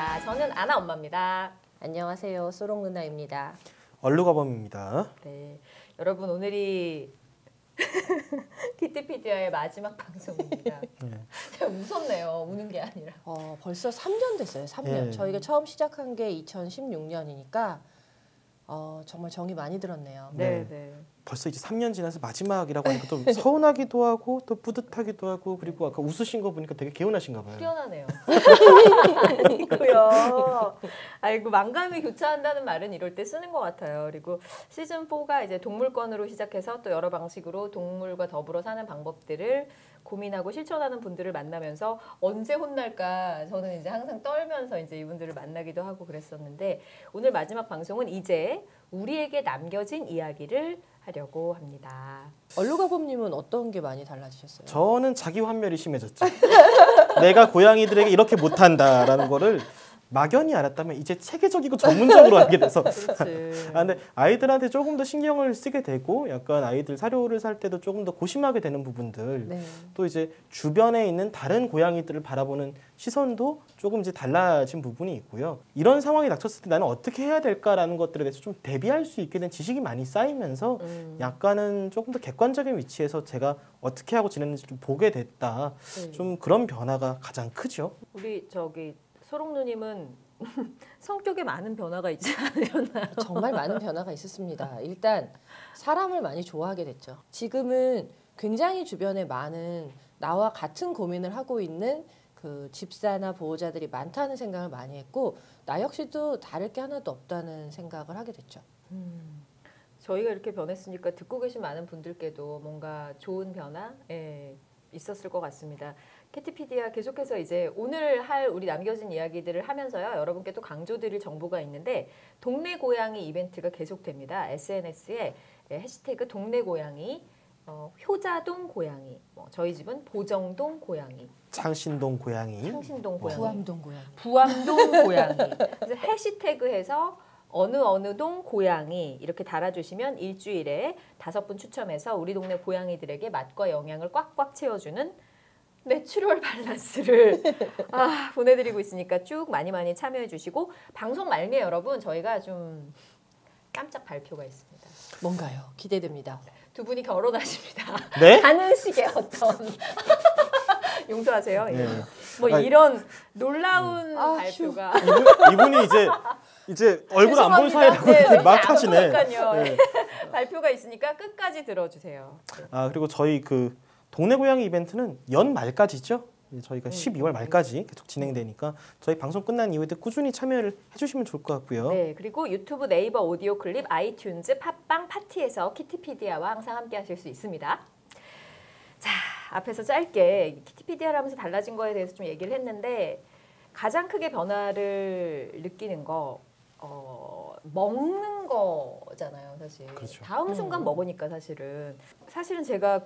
반갑습니다. 저는 아나 엄마입니다. 안녕하세요. 소롱 누나입니다. 얼루가범입니다. 네, 여러분 오늘이 키티피디아의 마지막 방송입니다. 제가 웃었네요. 우는 게 아니라. 벌써 3년 됐어요. 3년. 저희가 처음 시작한 게 2016년이니까 정말 정이 많이 들었네요. 네. 벌써 이제 3년 지나서 마지막이라고 하니까 좀 서운하기도 하고 또 뿌듯하기도 하고 그리고 아까 웃으신 거 보니까 되게 개운하신가 봐요. 후련하네요. 아니고요. 아이고 만감이 교차한다는 말은 이럴 때 쓰는 것 같아요. 그리고 시즌 4가 이제 동물권으로 시작해서 또 여러 방식으로 동물과 더불어 사는 방법들을 고민하고 실천하는 분들을 만나면서 언제 혼날까 저는 이제 항상 떨면서 이제 이분들을 만나기도 하고 그랬었는데 오늘 마지막 방송은 이제 우리에게 남겨진 이야기를 하려고 합니다. 얼루가범님은 어떤 게 많이 달라지셨어요? 저는 자기 환멸이 심해졌죠. 내가 고양이들에게 이렇게 못한다라는 거를 막연히 알았다면 이제 체계적이고 전문적으로 알게 돼서 근데 아이들한테 조금 더 신경을 쓰게 되고 약간 아이들 사료를 살 때도 조금 더 고심하게 되는 부분들 또 이제 주변에 있는 다른 고양이들을 바라보는 시선도 조금 이제 달라진 부분이 있고요. 이런 상황이 닥쳤을 때 나는 어떻게 해야 될까라는 것들에 대해서 좀 대비할 수 있게 된 지식이 많이 쌓이면서 약간은 조금 더 객관적인 위치에서 제가 어떻게 하고 지냈는지 좀 보게 됐다. 좀 그런 변화가 가장 크죠. 우리 소롱 누님은 성격에 많은 변화가 있지 않으셨나요? 정말 많은 변화가 있었습니다. 일단 사람을 많이 좋아하게 됐죠. 지금은 굉장히 주변에 많은 나와 같은 고민을 하고 있는 그 집사나 보호자들이 많다는 생각을 많이 했고 나 역시도 다를 게 하나도 없다는 생각을 하게 됐죠. 저희가 이렇게 변했으니까 듣고 계신 많은 분들께도 뭔가 좋은 변화 있었을 것 같습니다. 키티피디아 계속해서 이제 오늘 할 우리 남겨진 이야기들을 하면서요. 여러분께 또 강조드릴 정보가 있는데 동네 고양이 이벤트가 계속됩니다. SNS에 해시태그 동네 고양이, 효자동 고양이, 저희 집은 보정동 고양이, 창신동 고양이, 창신동 고양이, 부암동 고양이, 부암동 고양이. 그래서 해시태그해서 어느 동 고양이 이렇게 달아주시면 일주일에 5분 추첨해서 우리 동네 고양이들에게 맛과 영양을 꽉꽉 채워주는 내추럴 밸런스를 보내드리고 있으니까 쭉 많이 참여해 주시고 방송 말미에 여러분 저희가 좀 깜짝 발표가 있습니다. 뭔가요? 기대됩니다. 두 분이 결혼하십니다. 네? 하는 식의 어떤 용서하세요. 네. 이런 놀라운 발표가 이분이 이제 얼굴 안 볼 사이라고 막 하시네. 발표가 있으니까 끝까지 들어주세요. 그리고 저희 그 동네 고양이 이벤트는 연말까지죠. 저희가 12월 말까지 계속 진행되니까 저희 방송 끝난 이후에도 꾸준히 참여를 해주시면 좋을 것 같고요. 네, 그리고 유튜브, 네이버 오디오 클립, 아이튠즈, 팟빵, 파티에서 키티피디아와 항상 함께 하실 수 있습니다. 자, 앞에서 짧게 키티피디아를 하면서 달라진 거에 대해서 좀 얘기를 했는데 가장 크게 변화를 느끼는 거 먹는 거잖아요, 사실. 그렇죠. 다음 순간 먹으니까 사실은 제가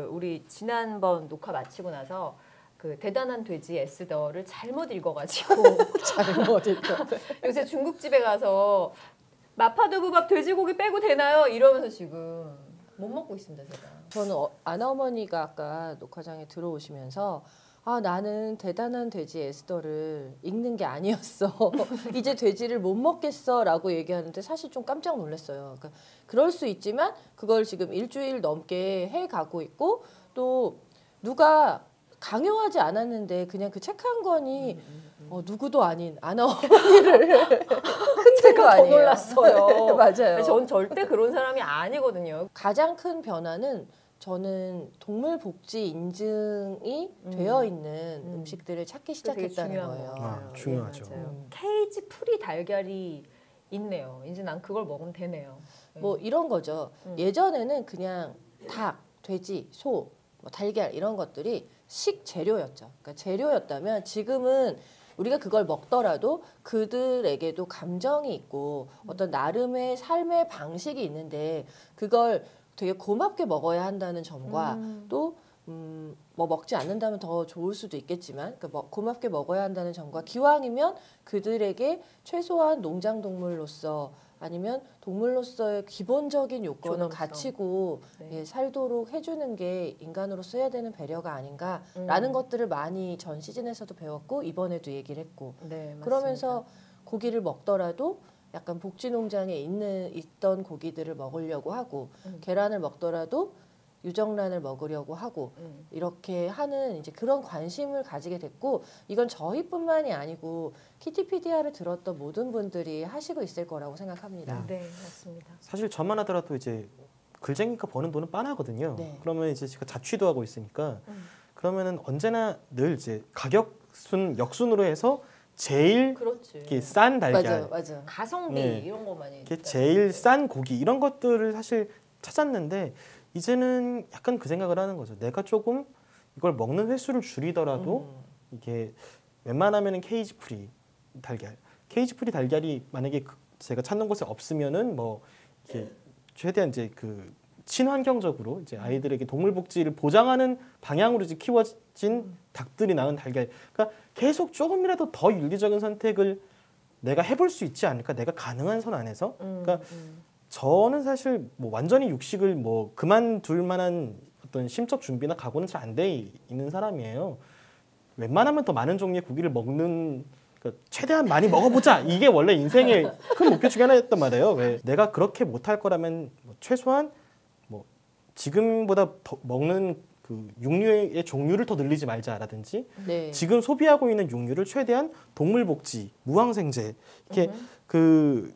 우리 지난번 녹화 마치고 나서 그 대단한 돼지 에스더를 잘못 읽어가지고 잘못 읽어. 요새 중국집에 가서 마파두부밥 돼지고기 빼고 되나요? 이러면서 지금 못 먹고 있습니다, 제가. 저는 아나 어머니가 아까 녹화장에 들어오시면서 나는 대단한 돼지 에스더를 읽는 게 아니었어. 이제 돼지를 못 먹겠어 라고 얘기하는데 사실 좀 깜짝 놀랐어요. 그러니까 그럴 수 있지만 그걸 지금 일주일 넘게 해가고 있고 또 누가 강요하지 않았는데 그냥 그 책 한 권이 누구도 아닌 아나 어머니를 제가 더 놀랐어요. 맞아요. 전 절대 그런 사람이 아니거든요. 가장 큰 변화는 저는 동물복지 인증이 되어 있는 음식들을 찾기 시작했다는 거예요. 중요하죠. 케이지 프리 달걀이 있네요. 이제 난 그걸 먹으면 되네요. 뭐 이런 거죠. 예전에는 그냥 닭, 돼지, 소, 달걀 이런 것들이 식재료였죠. 그러니까 재료였다면 지금은 우리가 그걸 먹더라도 그들에게도 감정이 있고 어떤 나름의 삶의 방식이 있는데 그걸 되게 고맙게 먹어야 한다는 점과 또 뭐 먹지 않는다면 더 좋을 수도 있겠지만 그러니까 고맙게 먹어야 한다는 점과 기왕이면 그들에게 최소한 농장 동물로서 아니면 동물로서의 기본적인 요건을 존엄성. 갖추고 네. 예, 살도록 해주는 게 인간으로서 해야 되는 배려가 아닌가라는 것들을 많이 전 시즌에서도 배웠고 이번에도 얘기를 했고 네, 그러면서 고기를 먹더라도 약간 복지 농장에 있던 고기들을 먹으려고 하고 계란을 먹더라도 유정란을 먹으려고 하고 이렇게 하는 이제 그런 관심을 가지게 됐고 이건 저희뿐만이 아니고 키티피디아를 들었던 모든 분들이 하시고 있을 거라고 생각합니다. 네, 맞습니다. 사실 저만 하더라도 이제 글쟁이가 버는 돈은 빤하거든요. 네. 그러면 이제 제가 자취도 하고 있으니까 그러면은 언제나 늘 이제 가격순 역순으로 해서 제일 그렇지. 이렇게 싼 달걀, 맞아. 가성비 네. 이런 거 많이. 이렇게 제일 싼 고기 이런 것들을 사실 찾았는데 이제는 약간 그 생각을 하는 거죠. 내가 조금 이걸 먹는 횟수를 줄이더라도 이게 웬만하면은 케이지 프리 달걀, 케이지 프리 달걀이 만약에 제가 찾는 곳에 없으면은 뭐 이렇게 최대한 이제 그 친환경적으로 이제 아이들에게 동물 복지를 보장하는 방향으로 이제 키워진 닭들이 낳은 달걀. 그러니까 계속 조금이라도 더 윤리적인 선택을 내가 해볼 수 있지 않을까? 내가 가능한 선 안에서. 그러니까 저는 사실 뭐 완전히 육식을 뭐 그만둘 만한 어떤 심적 준비나 각오는 잘 안 돼 있는 사람이에요. 웬만하면 더 많은 종류의 고기를 먹는 그러니까 최대한 많이 먹어보자 이게 원래 인생의 큰 목표 중에 하나였단 말이에요. 왜 내가 그렇게 못할 거라면 뭐 최소한 뭐 지금보다 더 먹는 그 육류의 종류를 더 늘리지 말자라든지 네. 지금 소비하고 있는 육류를 최대한 동물 복지, 무항생제 이렇게 그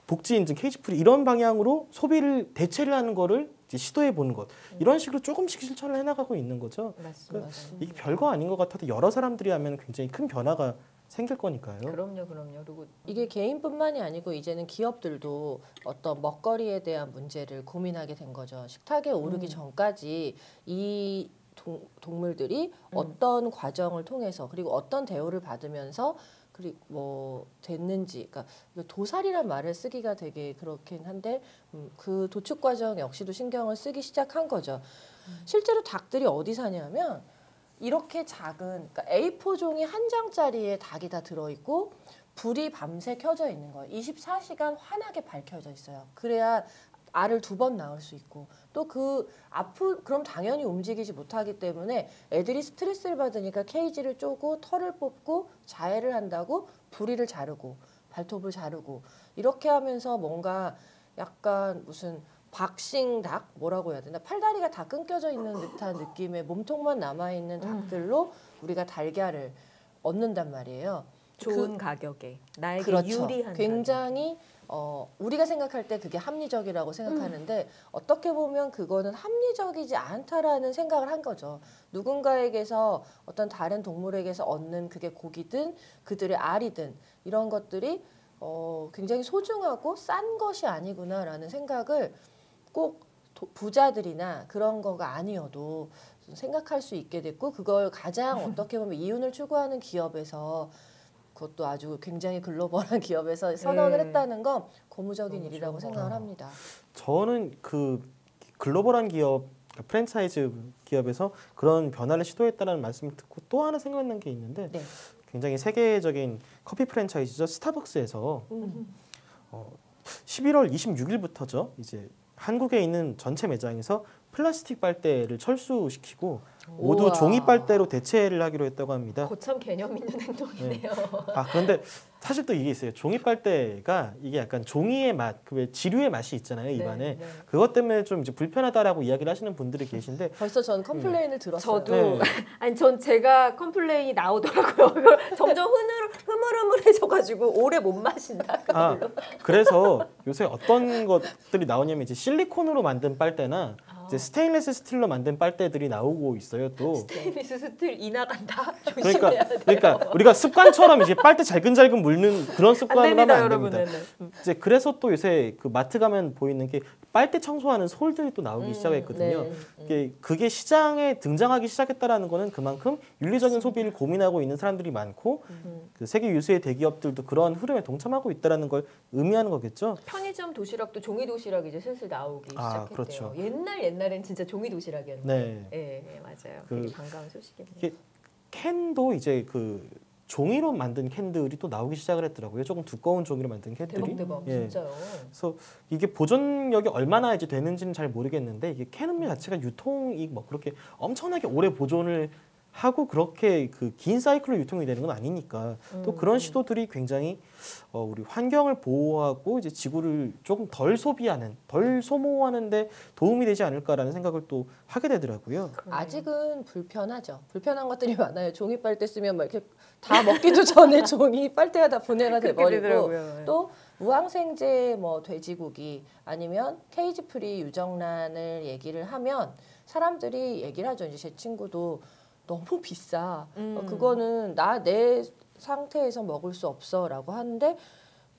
복지 인증, 케이지프리 이런 방향으로 소비를 대체를 하는 거를 이제 시도해 보는 것 이런 식으로 조금씩 실천을 해나가고 있는 거죠. 맞습니다. 이게 별거 아닌 것 같아도 여러 사람들이 하면 굉장히 큰 변화가 생길 거니까요. 그럼요. 그리고 이게 개인뿐만이 아니고 이제는 기업들도 어떤 먹거리에 대한 문제를 고민하게 된 거죠. 식탁에 오르기 전까지 이 동물들이 어떤 과정을 통해서 그리고 어떤 대우를 받으면서 그리고 뭐 됐는지, 그러니까 도살이란 말을 쓰기가 되게 그렇긴 한데 그 도축 과정 역시도 신경을 쓰기 시작한 거죠. 실제로 닭들이 어디 사냐면 이렇게 작은 그러니까 A4 종이 한 장짜리에 닭이 다 들어있고 불이 밤새 켜져 있는 거예요. 24시간 환하게 밝혀져 있어요. 그래야 알을 2번 낳을 수 있고 또 그럼 당연히 움직이지 못하기 때문에 애들이 스트레스를 받으니까 케이지를 쪼고 털을 뽑고 자해를 한다고 부리를 자르고 발톱을 자르고 이렇게 하면서 뭔가 약간 무슨 박싱닭 뭐라고 해야 되나 팔다리가 다 끊겨져 있는 듯한 느낌의 몸통만 남아있는 닭들로 우리가 달걀을 얻는단 말이에요. 좋은 가격에 나에게 그렇죠. 유리한 굉장히 우리가 생각할 때 그게 합리적이라고 생각하는데 어떻게 보면 그거는 합리적이지 않다라는 생각을 한 거죠. 누군가에게서 어떤 다른 동물에게서 얻는 그게 고기든 그들의 알이든 이런 것들이 굉장히 소중하고 싼 것이 아니구나라는 생각을 꼭 부자들이나 그런 거가 아니어도 생각할 수 있게 됐고 그걸 가장 어떻게 보면 이윤을 추구하는 기업에서 그것도 아주 굉장히 글로벌한 기업에서 선언을 했다는 건 고무적인 일이라고 생각을 합니다. 저는 그 글로벌한 기업, 프랜차이즈 기업에서 그런 변화를 시도했다는 말씀을 듣고 또 하나 생각난 게 있는데 네. 굉장히 세계적인 커피 프랜차이즈죠. 스타벅스에서 11월 26일부터죠. 이제 한국에 있는 전체 매장에서 플라스틱 빨대를 철수시키고 모두 우와. 종이 빨대로 대체를 하기로 했다고 합니다. 고참 개념 있는 행동이네요. 아 그런데 사실 또 이게 있어요. 종이 빨대가 이게 약간 종이의 맛, 그 왜 지류의 맛이 있잖아요 입안에. 네. 그것 때문에 좀 이제 불편하다라고 이야기를 하시는 분들이 계신데 벌써 전 컴플레인을 들었어요. 저도 네. 아니 전 제가 컴플레인이 나오더라고요. 이걸 점점 흐물흐물해져가지고 오래 못 마신다. 아 그래서 요새 어떤 것들이 나오냐면 이제 실리콘으로 만든 빨대나 이제 스테인리스 스틸로 만든 빨대들이 나오고 있어요 또. 스테인리스 스틸 이 나간다. 그러니까 조심해야 돼요. 그러니까 우리가 습관처럼 이제 빨대 잘근잘근 물는 그런 습관으로 안 됩니다, 하면 안 여러분. 됩니다. 네네. 이제 그래서 또 요새 그 마트 가면 보이는 게 빨대 청소하는 솔들이 또 나오기 시작했거든요. 그게 시장에 등장하기 시작했다라는 거는 그만큼 윤리적인 소비를 고민하고 있는 사람들이 많고 그 세계 유수의 대기업들도 그런 흐름에 동참하고 있다라는 걸 의미하는 거겠죠. 편의점 도시락도 종이 도시락 이제 슬슬 나오기 시작했대요. 그렇죠. 옛날엔 진짜 종이 도시락이었는데. 네. 네, 맞아요. 그- 되게 반가운 소식이네요. 이게 캔도 이제 그 종이로 만든 캔들이 또 나오기 시작을 했더라고요. 조금 두꺼운 종이로 만든 캔들이. 대박 예. 진짜요. 그래서 이게 보존력이 얼마나 이제 되는지는 잘 모르겠는데 이게 캔 음료 자체가 유통이 뭐 그렇게 엄청나게 오래 보존을 하고 그렇게 그 긴 사이클로 유통이 되는 건 아니니까 또 그런 시도들이 굉장히 우리 환경을 보호하고 이제 지구를 조금 덜 소비하는, 덜 소모하는데 도움이 되지 않을까라는 생각을 또 하게 되더라고요. 아직은 불편하죠. 불편한 것들이 많아요. 종이 빨대 쓰면 막 이렇게 다 먹기도 전에 종이 빨대가 다 분해가 돼버리고 또 무항생제 뭐 돼지고기 아니면 케이지 프리 유정란을 얘기를 하면 사람들이 얘기를 하죠. 이제 제 친구도 너무 비싸. 그거는 내 상태에서 먹을 수 없어라고 하는데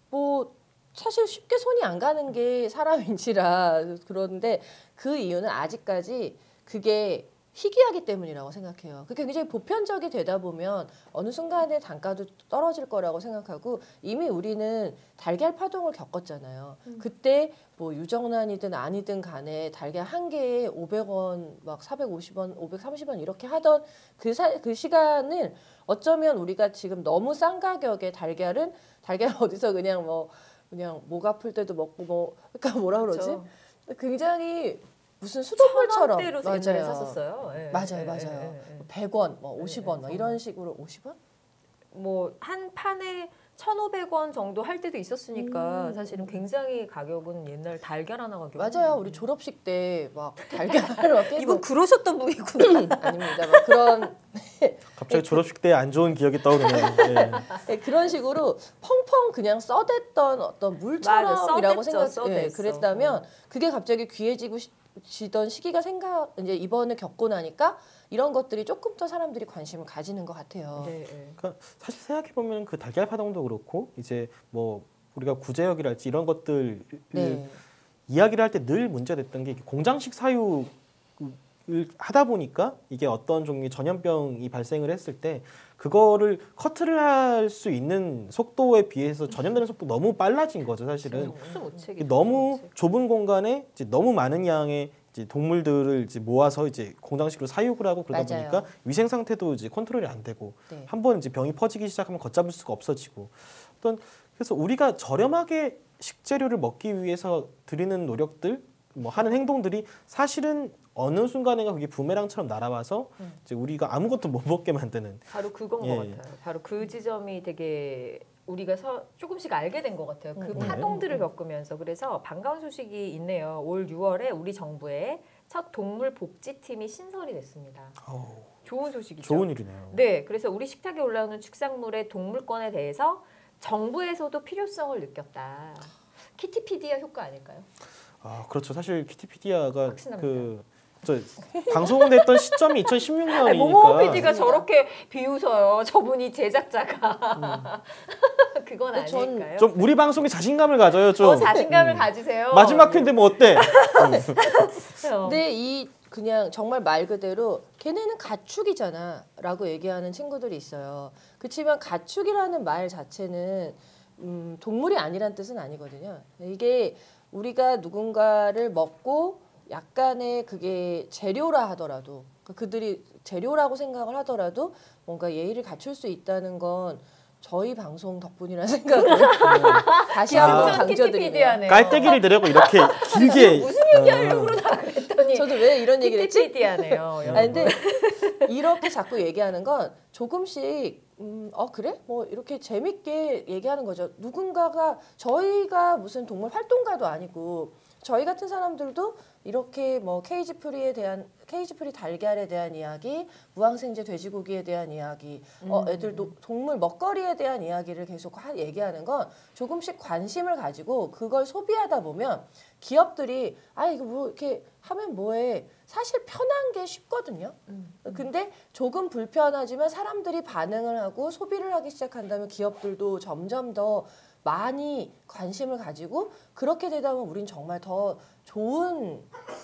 뭐 사실 쉽게 손이 안 가는 게 사람인지라 그런데 그 이유는 아직까지 그게 희귀하기 때문이라고 생각해요. 그게 굉장히 보편적이 되다 보면 어느 순간에 단가도 떨어질 거라고 생각하고 이미 우리는 달걀 파동을 겪었잖아요. 그때 뭐 유정란이든 아니든 간에 달걀 한 개에 500원, 막 450원, 530원 이렇게 하던 그 시간을 어쩌면 우리가 지금 너무 싼 가격에 달걀 어디서 그냥 목 아플 때도 먹고 뭐 그러니까 뭐라 그러지? 그렇죠. 굉장히 무슨 수돗물처럼 대로 옛날에 샀었어요. 예. 맞아요. 100원, 뭐 50원, 뭐 이런 식으로 50원? 뭐 한 판에 1,500원 정도 할 때도 있었으니까 사실은 굉장히 가격은 옛날 달걀 하나 가격. 맞아요. 우리 졸업식 때 막 달걀을 막 이분 그러셨던 분이구나. 아닙니다. 막 그런 갑자기 졸업식 때 안 좋은 기억이 떠오르네요. 예. 그런 식으로 펑펑 그냥 써댔던 어떤 물처럼이라고 생각해. 그랬다면 그게 갑자기 귀해지던 시기가 이제 이번에 겪고 나니까 이런 것들이 조금 더 사람들이 관심을 가지는 것 같아요. 네. 그러니까 사실 생각해 보면 그 달걀 파동도 그렇고 이제 뭐 우리가 구제역이랄지 이런 것들 네. 이야기를 할 때 늘 문제됐던 게 공장식 사육을 하다 보니까 이게 어떤 종류의 전염병이 발생을 했을 때 그거를 커트를 할 수 있는 속도에 비해서 전염되는 속도 너무 빨라진 거죠, 사실은. 너무 좁은 공간에 이제 너무 많은 양의 이제 동물들을 이제 모아서 이제 공장식으로 사육을 하고 그러다 맞아요. 보니까 위생 상태도 이제 컨트롤이 안 되고 네. 한번 이제 병이 퍼지기 시작하면 걷잡을 수가 없어지고 그래서 우리가 저렴하게 식재료를 먹기 위해서 드리는 노력들 뭐 하는 행동들이 사실은 어느 순간에가 그게 부메랑처럼 날아와서 이제 우리가 아무것도 못 먹게 만드는 바로 그건 것 같아요. 바로 그 지점이 되게 우리가 조금씩 알게 된 것 같아요. 그 파동들을 겪으면서. 그래서 반가운 소식이 있네요. 올 6월에 우리 정부의 첫 동물 복지팀이 신설이 됐습니다. 좋은 소식이죠. 좋은 일이네요. 네, 그래서 우리 식탁에 올라오는 축산물의 동물권에 대해서 정부에서도 필요성을 느꼈다. 키티피디아 효과 아닐까요? 아, 그렇죠. 사실 키티피디아가 확신합니다. 방송됐던 시점이 2016년이니까. 모모 PD가 저렇게 비웃어요. 저분이 제작자가. 그건 아닐까요? 좀 우리 방송에 자신감을 가져요. 좀. 자신감을 가지세요. 마지막 회인데 뭐 어때? 근데 이 그냥 정말 말 그대로 걔네는 가축이잖아라고 얘기하는 친구들이 있어요. 그렇지만 가축이라는 말 자체는 동물이 아니란 뜻은 아니거든요. 이게 우리가 누군가를 먹고 약간의 그게 재료라 하더라도 그들이 재료라고 생각을 하더라도 뭔가 예의를 갖출 수 있다는 건 저희 방송 덕분이라는 생각을 다시 한번 강조드리네요. 깔때기를 내려고 이렇게 길게 무슨 얘기하려고 그러나 그랬더니 저도 왜 이런 얘기를 했지? PD하네요. 근데 이렇게 자꾸 얘기하는 건 조금씩 그래? 뭐 이렇게 재밌게 얘기하는 거죠. 누군가가 저희가 무슨 동물 활동가도 아니고 저희 같은 사람들도 이렇게 뭐 케이지 프리 달걀에 대한 이야기, 무항생제 돼지고기에 대한 이야기, 애들도 동물 먹거리에 대한 이야기를 계속 얘기하는 건 조금씩 관심을 가지고 그걸 소비하다 보면 기업들이 이거 뭐 이렇게 하면 뭐해. 사실 편한 게 쉽거든요. 근데 조금 불편하지만 사람들이 반응을 하고 소비를 하기 시작한다면 기업들도 점점 더 많이 관심을 가지고 그렇게 되다 보면 우린 정말 더 좋은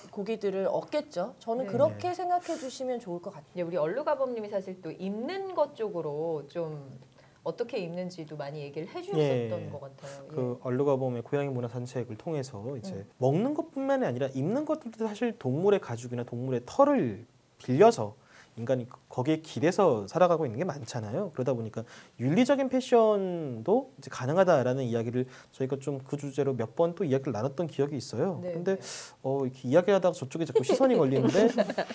고기들을 얻겠죠. 저는 그렇게 생각해 주시면 좋을 것 같아요. 우리 얼루가범님이 사실 또 입는 것 쪽으로 좀 어떻게 입는지도 많이 얘기를 해주셨던 것 같아요. 그 얼루가범의 고양이 문화 산책을 통해서 이제 먹는 것뿐만이 아니라 입는 것들도 사실 동물의 가죽이나 동물의 털을 빌려서 인간이 거기에 기대서 살아가고 있는 게 많잖아요. 그러다 보니까 윤리적인 패션도 이제 가능하다라는 이야기를 저희가 좀 그 주제로 몇 번 또 이야기를 나눴던 기억이 있어요. 네, 근데 네. 이렇게 이야기하다가 저쪽에 자꾸 시선이 걸리는데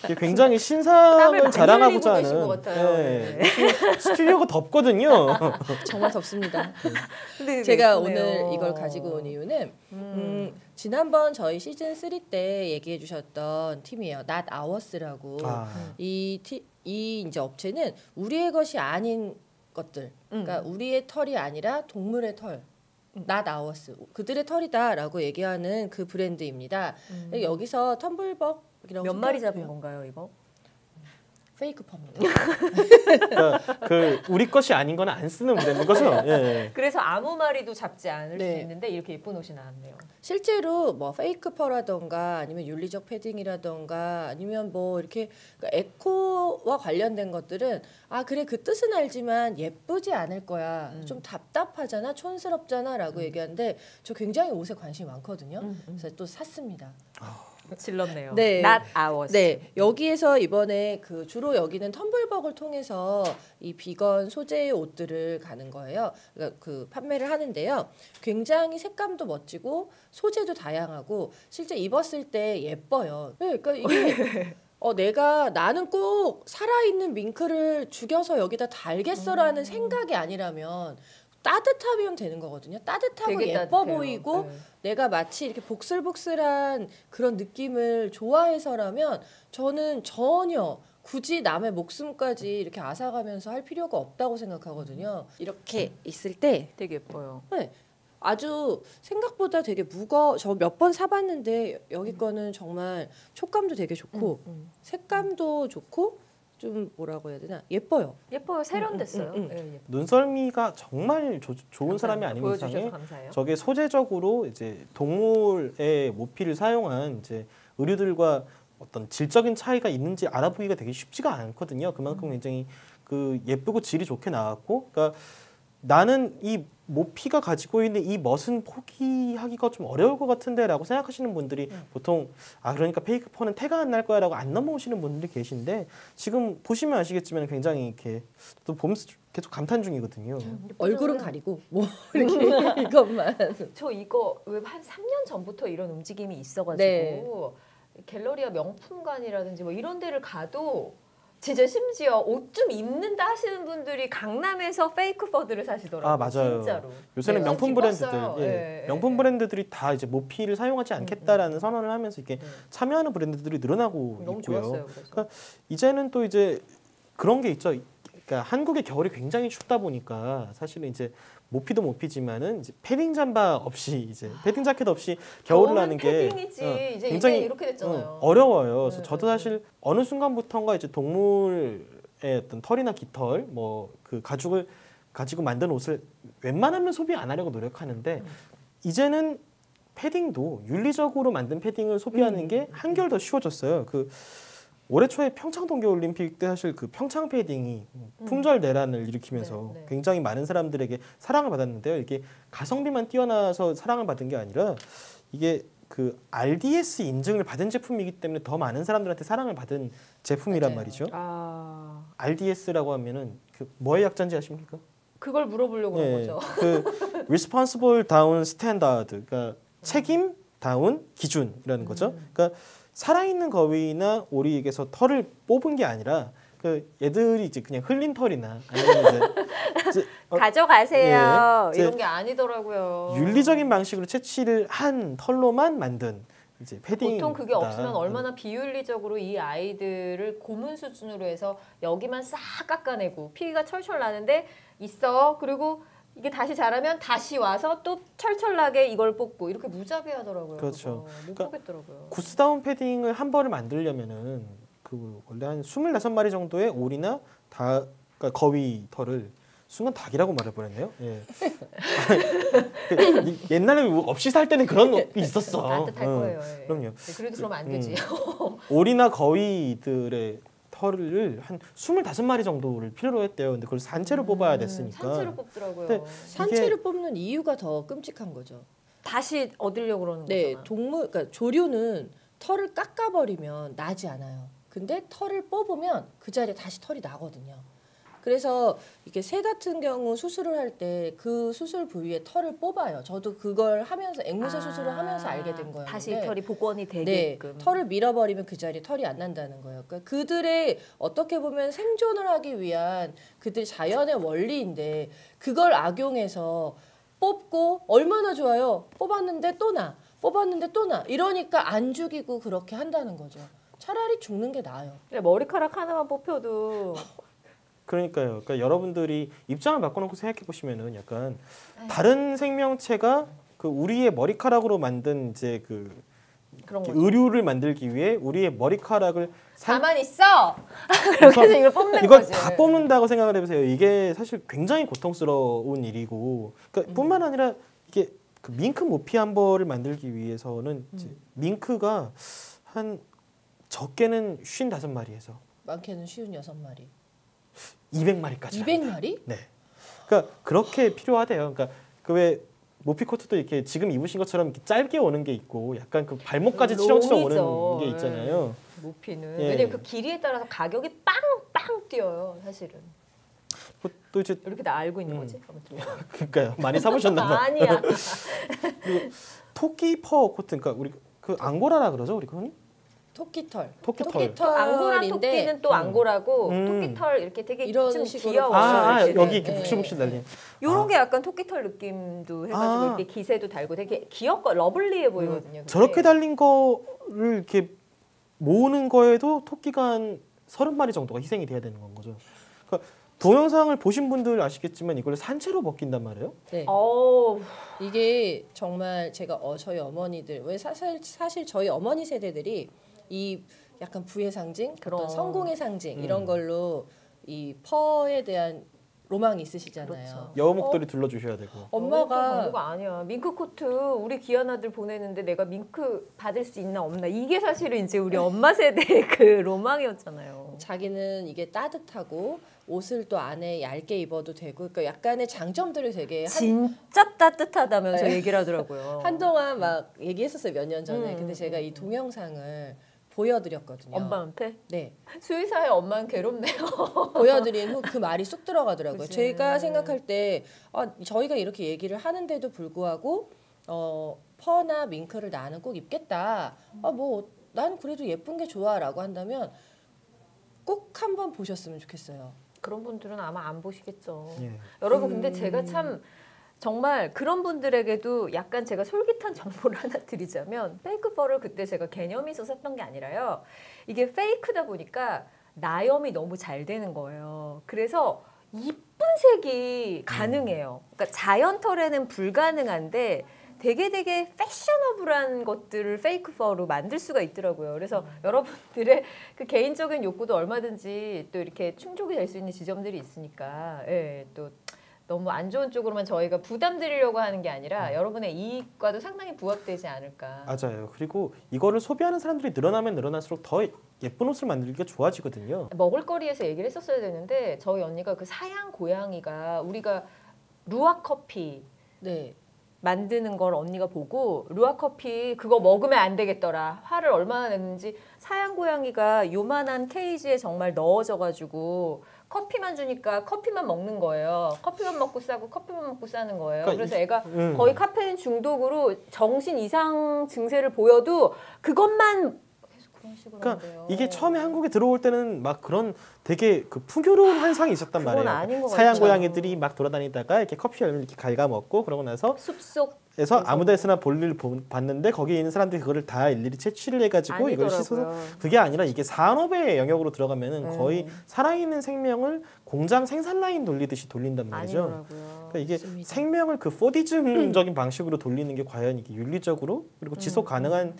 이게 굉장히 땀을 신상을 많이 자랑하고자 흘리고 계신 하는 것 같아요. 예, 네. 스튜디오가 덥거든요. 정말 덥습니다. 근데 제가 예쁘네요. 오늘 이걸 가지고 온 이유는 지난번 저희 시즌 3 때 얘기해 주셨던 팀이에요. Not Ours라고. 이 이제 업체는 우리의 것이 아닌 것들. 그러니까 우리의 털이 아니라 동물의 털. Not Ours. 그들의 털이다라고 얘기하는 그 브랜드입니다. 여기서 텀블벅이라고 몇 마리 잡은 건가요, 이거? 페이크 펌입니다. 그러니까 그 우리 것이 아닌 거는 안 쓰는 브랜드인 거죠. 예. 그래서 아무 마리도 잡지 않을 네. 수 있는데 이렇게 예쁜 옷이 나왔네요. 실제로 뭐 페이크 펄라던가 아니면 윤리적 패딩이라던가 아니면 뭐 이렇게 에코와 관련된 것들은 아 그래 그 뜻은 알지만 예쁘지 않을 거야 좀 답답하잖아 촌스럽잖아라고 얘기하는데 저 굉장히 옷에 관심이 많거든요. 그래서 또 샀습니다. 질렀네요. 네. Not ours. 네, 여기에서 이번에 그 주로 여기는 텀블벅을 통해서 이 비건 소재의 옷들을 가는 거예요. 그러니까 그 판매를 하는데요. 굉장히 색감도 멋지고 소재도 다양하고 실제 입었을 때 예뻐요. 네, 그러니까 이게 나는 꼭 살아있는 밍크를 죽여서 여기다 달겠어라는 생각이 아니라면 따뜻하면 되는 거거든요. 따뜻하고 되게 예뻐 따뜻해요. 보이고 네. 내가 마치 이렇게 복슬복슬한 그런 느낌을 좋아해서라면 저는 전혀 굳이 남의 목숨까지 이렇게 앗아가면서 할 필요가 없다고 생각하거든요. 이렇게 있을 때 되게 예뻐요. 네, 아주 생각보다 되게 저 몇 번 사봤는데 여기 거는 정말 촉감도 되게 좋고 색감도 좋고 좀 뭐라고 해야 되나 예뻐요. 예뻐요. 세련됐어요. 음. 예, 예뻐요. 눈썰미가 정말 좋은 사람이 아닌 보여주셔서 이상에 감사해요. 저게 소재적으로 이제 동물의 모피를 사용한 이제 의류들과 어떤 질적인 차이가 있는지 알아보기가 되게 쉽지가 않거든요. 그만큼 굉장히 그 예쁘고 질이 좋게 나왔고, 그러니까 나는 이 모피가 가지고 있는 이 멋은 포기하기가 좀 어려울 것 같은데라고 생각하시는 분들이 보통 그러니까 페이크 펄은 태가 안 날 거야라고 안 넘어오시는 분들이 계신데 지금 보시면 아시겠지만 굉장히 이렇게 또 보면서 계속 감탄 중이거든요. 얼굴은 가리고 뭐 이렇게 이것만. 저 이거 왜 한 3년 전부터 이런 움직임이 있어가지고 네. 갤러리아 명품관이라든지 뭐 이런 데를 가도 진짜 심지어 옷 좀 입는다 하시는 분들이 강남에서 페이크 퍼드를 사시더라고요. 맞아요. 진짜로. 요새는 네, 명품 입었어요. 브랜드들, 예, 명품 예. 브랜드들이 다 이제 모피를 사용하지 않겠다라는 선언을 하면서 이렇게 참여하는 브랜드들이 늘어나고 너무 있고요. 좋았어요. 그래서. 그러니까 이제는 또 이제 그런 게 있죠. 그러니까 한국의 겨울이 굉장히 춥다 보니까 사실은 이제 모피도 모피지만은 이제 패딩 잠바 없이 이제 패딩 자켓 없이 겨울을 하는 게 패딩이지. 이제 굉장히 이렇게 됐잖아요. 어려워요. 그래서 네, 저도 네, 사실 어느 순간부터인가 이제 동물의 어떤 털이나 깃털 뭐 그 가죽을 가지고 만든 옷을 웬만하면 소비 안 하려고 노력하는데 이제는 패딩도 윤리적으로 만든 패딩을 소비하는 게 한결 더 쉬워졌어요. 그 올해 초에 평창 동계올림픽 때 사실 그 평창 패딩이 품절 대란을 일으키면서 네, 네. 굉장히 많은 사람들에게 사랑을 받았는데요. 이게 가성비만 뛰어나서 사랑을 받은 게 아니라 이게 그 RDS 인증을 받은 제품이기 때문에 더 많은 사람들한테 사랑을 받은 제품이란 맞아요. 말이죠. 아, RDS라고 하면은 그 뭐의 약자인지 아십니까? 그걸 물어보려고 그런 거죠. 그 Responsible Down Standard, 그러니까 책임 다운 기준이라는 거죠. 그러니까 살아있는 거위나 오리에게서 털을 뽑은 게 아니라 그 얘들이 이제 그냥 흘린 털이나 아니면 이제 가져가세요. 예, 이런 게 아니더라고요. 윤리적인 방식으로 채취를 한 털로만 만든 이제 패딩. 보통 그게 없으면 얼마나 비윤리적으로 이 아이들을 고문 수준으로 해서 여기만 싹 깎아내고 피가 철철 나는데 있어. 그리고 이게 다시 자라면 다시 와서 또 철철나게 이걸 뽑고 이렇게 무자비하더라고요. 그렇죠. 그거. 못 그러니까 보겠더라고요. 구스다운 패딩을 한 벌을 만들려면은 그 원래 한 25마리 정도의 오리나 그러니까 거위 털을 순간 닭이라고 말해버렸네요. 예. 옛날에 없이 살 때는 그런 옷이 있었어. 따뜻할 거예요. 예. 그럼요. 네, 그래도 그러면 안 되지. 오리나 거위들의 털을 한 25마리 정도를 필요로 했대요. 근데 그걸 산채로 뽑아야 됐으니까. 산채로 뽑더라고요. 근데 산채를 뽑는 이유가 더 끔찍한 거죠. 다시 얻으려고 그러는 네, 거잖아. 그러니까 조류는 털을 깎아버리면 나지 않아요. 근데 털을 뽑으면 그 자리에 다시 털이 나거든요. 그래서 이게 새 같은 경우 수술을 할 때 그 수술 부위에 털을 뽑아요. 저도 그걸 하면서 앵무새 수술을 하면서 알게 된 거예요. 다시 털이 복원이 네, 되게끔. 털을 밀어버리면 그 자리에 털이 안 난다는 거예요. 그러니까 그들의 어떻게 보면 생존을 하기 위한 그들 자연의 원리인데 그걸 악용해서 뽑고 얼마나 좋아요. 뽑았는데 또 나. 뽑았는데 또 나. 이러니까 안 죽이고 그렇게 한다는 거죠. 차라리 죽는 게 나아요. 머리카락 하나만 뽑혀도 그러니까요. 그러니까 여러분들이 입장을 바꿔놓고 생각해 보시면은 약간 다른 생명체가 그 우리의 머리카락으로 만든 이제 그 그런 거. 의류를 만들기 위해 우리의 머리카락을 가만히 있어. 그렇게 해서 이걸 뽑는 이걸 거지. 다 뽑는다고 생각을 해보세요. 이게 사실 굉장히 고통스러운 일이고, 그러니까 뿐만 아니라 이게 그 밍크 모피함버를 만들기 위해서는 이제 밍크가 한 적게는 55마리에서 많게는 56마리. 200마리까지. 200마리? 네. 그러니까 그렇게 필요하대요. 그러니까 그 왜 모피코트도 이렇게 지금 입으신 것처럼 이렇게 짧게 오는 게 있고, 약간 그 발목까지 치렁치렁 롱이죠. 오는 게 있잖아요. 모피는 예. 왜냐면 그 길이에 따라서 가격이 빵빵 뛰어요. 사실은 또 이제 이렇게 다 알고 있는 거지. 아무튼. 그러니까요. 많이 사보셨나 봐. 아니야. 그리고 토끼 퍼 코트, 그러니까 우리 그 앙고라라 그러죠, 우리 흔히? 토끼털. 토끼털. 앙고라 토끼는 또 앙고라고 토끼털 이렇게 되게 이런 좀 식으로 귀여워. 여기 이렇게 네. 북실북실 달린. 요런 게 약간 토끼털 느낌도 해가지고 이렇게 기세도 달고 되게 귀엽고 러블리해 보이거든요. 그게. 저렇게 달린 거를 이렇게 모으는 거에도 토끼가 한 30마리 정도가 희생이 돼야 되는 건 거죠. 그러니까 동영상을 보신 분들 아시겠지만 이걸 산채로 벗긴단 말이에요. 네. 어우, 이게 정말 제가 저희 어머니들 왜 사실 저희 어머니 세대들이 이 약간 부의 상징, 그럼. 어떤 성공의 상징 이런 걸로 이 퍼에 대한 로망이 있으시잖아요. 그렇죠. 여우 목도리 둘러주셔야 되고. 엄마가 광고가 아니야. 밍크 코트 우리 귀한 아들 보내는데 내가 밍크 받을 수 있나 없나 이게 사실은 이제 우리 엄마 세대의 그 로망이었잖아요. 자기는 이게 따뜻하고 옷을 또 안에 얇게 입어도 되고 그러니까 약간의 장점들을 되게 진짜 따뜻하다면서 네. 얘기를 하더라고요. 한동안 막 얘기했었어요 몇 년 전에. 음, 근데 제가 이 동영상을 보여드렸거든요. 엄마한테 네. 수의사의 엄마는 괴롭네요. 보여드린 후 그 말이 쑥 들어가더라고요. 그치. 제가 생각할 때 저희가 이렇게 얘기를 하는데도 불구하고 퍼나 밍크를 나는 꼭 입겠다. 난 그래도 예쁜 게 좋아라고 한다면 꼭 한번 보셨으면 좋겠어요. 그런 분들은 아마 안 보시겠죠. 예. 여러분 근데 제가 참 정말 그런 분들에게도 약간 제가 솔깃한 정보를 하나 드리자면 페이크 펄을 그때 제가 개념이 있어서 샀던 게 아니라요. 이게 페이크다 보니까 나염이 너무 잘 되는 거예요. 그래서 이쁜 색이 가능해요. 그러니까 자연 털에는 불가능한데 되게 패셔너블한 것들을 페이크 펄로 만들 수가 있더라고요. 그래서 여러분들의 그 개인적인 욕구도 얼마든지 또 이렇게 충족이 될 수 있는 지점들이 있으니까 예, 또 너무 안 좋은 쪽으로만 저희가 부담 드리려고 하는 게 아니라 여러분의 이익과도 상당히 부합되지 않을까. 맞아요. 그리고 이거를 소비하는 사람들이 늘어나면 늘어날수록 더 예쁜 옷을 만들기가 좋아지거든요. 먹을거리에서 얘기를 했었어야 되는데 저희 언니가 그 사양 고양이가 우리가 루아 커피 네. 만드는 걸 언니가 보고 루아 커피 그거 먹으면 안 되겠더라. 화를 얼마나 냈는지 사양 고양이가 요만한 케이지에 정말 넣어져가지고 커피만 주니까 커피만 먹는 거예요. 커피만 먹고 싸고 커피만 먹고 싸는 거예요. 그러니까 그래서 애가 거의 카페인 중독으로 정신 이상 증세를 보여도 그것만 계속 그런 식으로 그러니까 한대요. 이게 처음에 한국에 들어올 때는 막 그런 되게 그 풍요로운 환상이 있었단 그건 말이에요. 아닌 것 사양 같아요. 고양이들이 막 돌아다니다가 이렇게 커피 열매 이렇게 갉아 먹고 그러고 나서 숲속 에서 아무데서나 볼일을 봤는데 거기에 있는 사람들이 그거를 다 일일이 채취를 해가지고 이걸 씻어서 아니더라고요. 그게 아니라 이게 산업의 영역으로 들어가면은 거의 살아있는 생명을 공장 생산 라인 돌리듯이 돌린단 말이죠. 아니더라고요. 그러니까 이게 맞습니다. 생명을 그 포디즘적인 방식으로 돌리는 게 과연 이게 윤리적으로 그리고 지속 가능한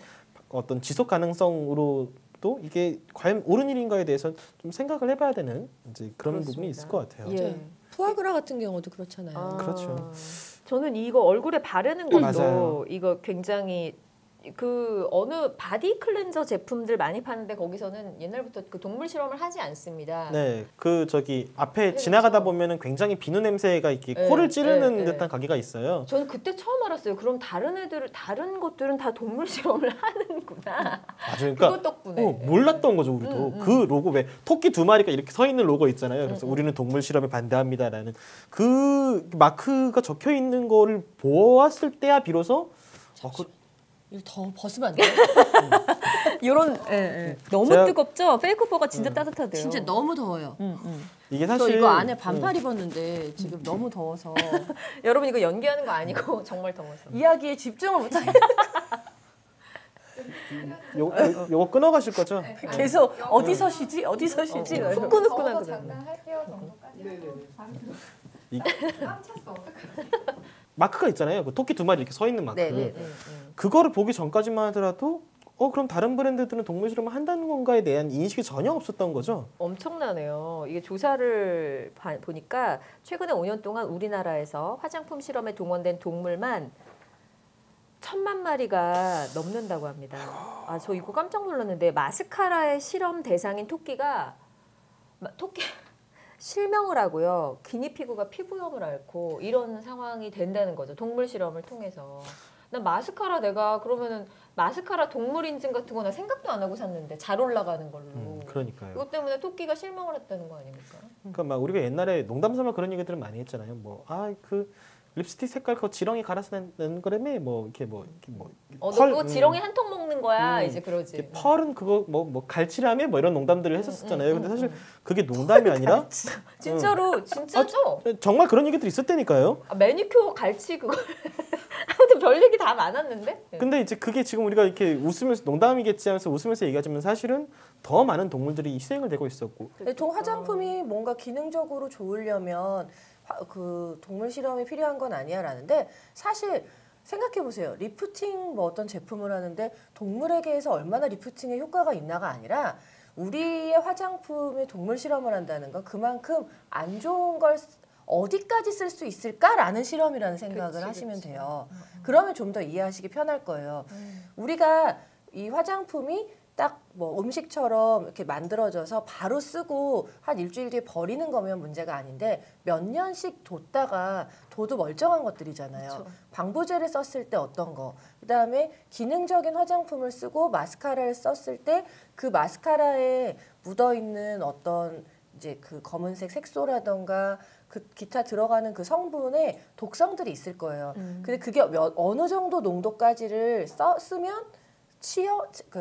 어떤 지속 가능성으로도 이게 과연 옳은 일인가에 대해서 좀 생각을 해봐야 되는 이제 그런 부분이 있을 것 같아요. 예. 푸아그라 같은 경우도 그렇잖아요. 아, 그렇죠. 저는 이거 얼굴에 바르는 것도 맞아요. 이거 굉장히 그 어느 바디 클렌저 제품들 많이 파는데 거기서는 옛날부터 그 동물 실험을 하지 않습니다. 네, 그 저기 앞에 지나가다 보면은 굉장히 비누 냄새가 이렇게 코를 찌르는 듯한 가게가 있어요. 저는 그때 처음 알았어요. 그럼 다른 것들은 다 동물 실험을 하는구나. 맞아요. 그러니까 그것 덕분에. 몰랐던 거죠, 우리도. 그 로고 왜 토끼 2마리가 이렇게 서 있는 로고 있잖아요. 그래서 우리는 동물 실험에 반대합니다라는 그 마크가 적혀 있는 거를 보았을 때야 비로소 이걸 더 벗으면 안 돼요? 이런 너무 제가- 뜨겁죠? 페이크퍼가 진짜 따뜻하대요. 진짜 너무 더워요. 이게 저 사실 이거 안에 반팔 입었는데 지금 너무 더워서 여러분 이거 연기하는 거 아니고 정말 더워서. 이야기에 집중을 못하게 요거 끊어가실 거죠? 계속 어디서 쉬지? 어디서 쉬지? 후끈후끈하거든요. 잠깐 할게요 정도까지 이- 꽉 찼어 어떡하지? 마크가 있잖아요. 그 토끼 2마리 이렇게 서 있는 마크. 네. 그거를 보기 전까지만 하더라도 그럼 다른 브랜드들은 동물 실험을 한다는 건가에 대한 인식이 전혀 없었던 거죠. 엄청나네요. 이게 조사를 보니까 최근에 5년 동안 우리나라에서 화장품 실험에 동원된 동물만 1,000만 마리가 넘는다고 합니다. 아, 저 이거 깜짝 놀랐는데 마스카라의 실험 대상인 토끼가 실명을 하고요. 기니피그가 피부염을 앓고 이런 상황이 된다는 거죠. 동물 실험을 통해서. 난 마스카라 내가 그러면은 마스카라 동물 인증 같은 거나 생각도 안 하고 샀는데 잘 올라가는 걸로. 그러니까요. 이것 때문에 토끼가 실명을 했다는 거 아닙니까? 그러니까 막 우리가 옛날에 농담삼아 그런 얘기들을 많이 했잖아요. 그 립스틱 색깔 그거 지렁이 갈아서 낸 거라며 너 그거 지렁이 한 통 먹는 거야 이제 그러지. 이렇게 펄은 그거 뭐 갈치라며 이런 농담들을 했었잖아요. 근데 사실 그게 농담이 아니라 진짜로 진짜죠? 정말 그런 얘기들이 있었다니까요. 매니큐어 갈치 그거 아무튼 별 얘기 다 많았는데. 근데 이제 그게 지금 우리가 이렇게 웃으면서 농담이겠지 하면서 웃으면서 얘기하지만 사실은 더 많은 동물들이 희생을 되고 있었고. 화장품이 뭔가 기능적으로 좋으려면 그 동물 실험이 필요한 건 아니야라는데 사실 생각해 보세요. 리프팅 뭐 어떤 제품을 하는데 동물에게서 얼마나 리프팅의 효과가 있나가 아니라 우리의 화장품에 동물 실험을 한다는 건 그만큼 안 좋은 걸 어디까지 쓸 수 있을까라는 실험이라는 생각을 하시면 돼요. 그러면 좀 더 이해하시기 편할 거예요. 우리가 이 화장품이 딱 뭐 음식처럼 이렇게 만들어져서 바로 쓰고 한 일주일 뒤에 버리는 거면 문제가 아닌데 몇 년씩 둬도 멀쩡한 것들이잖아요. 그렇죠. 방부제를 썼을 때 어떤 거, 그다음에 기능적인 화장품을 쓰고 마스카라를 썼을 때 그 마스카라에 묻어 있는 어떤 이제 그 검은색 색소라던가 그 기타 들어가는 그 성분에 독성들이 있을 거예요. 근데 그게 어느 정도 농도까지를 쓰면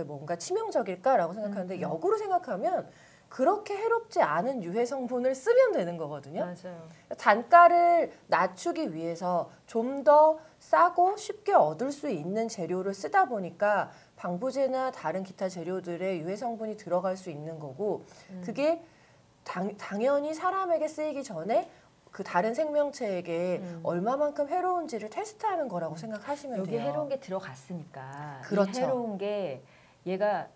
뭔가 치명적일까라고 생각하는데 역으로 생각하면 그렇게 해롭지 않은 유해 성분을 쓰면 되는 거거든요. 맞아요. 단가를 낮추기 위해서 좀 더 싸고 쉽게 얻을 수 있는 재료를 쓰다 보니까 방부제나 다른 기타 재료들의 유해 성분이 들어갈 수 있는 거고 그게 당연히 사람에게 쓰이기 전에 그 다른 생명체에게 얼마만큼 해로운지를 테스트하는 거라고 생각하시면 여기 돼요. 해로운 게 들어갔으니까. 그렇죠. 이 해로운 게 얘가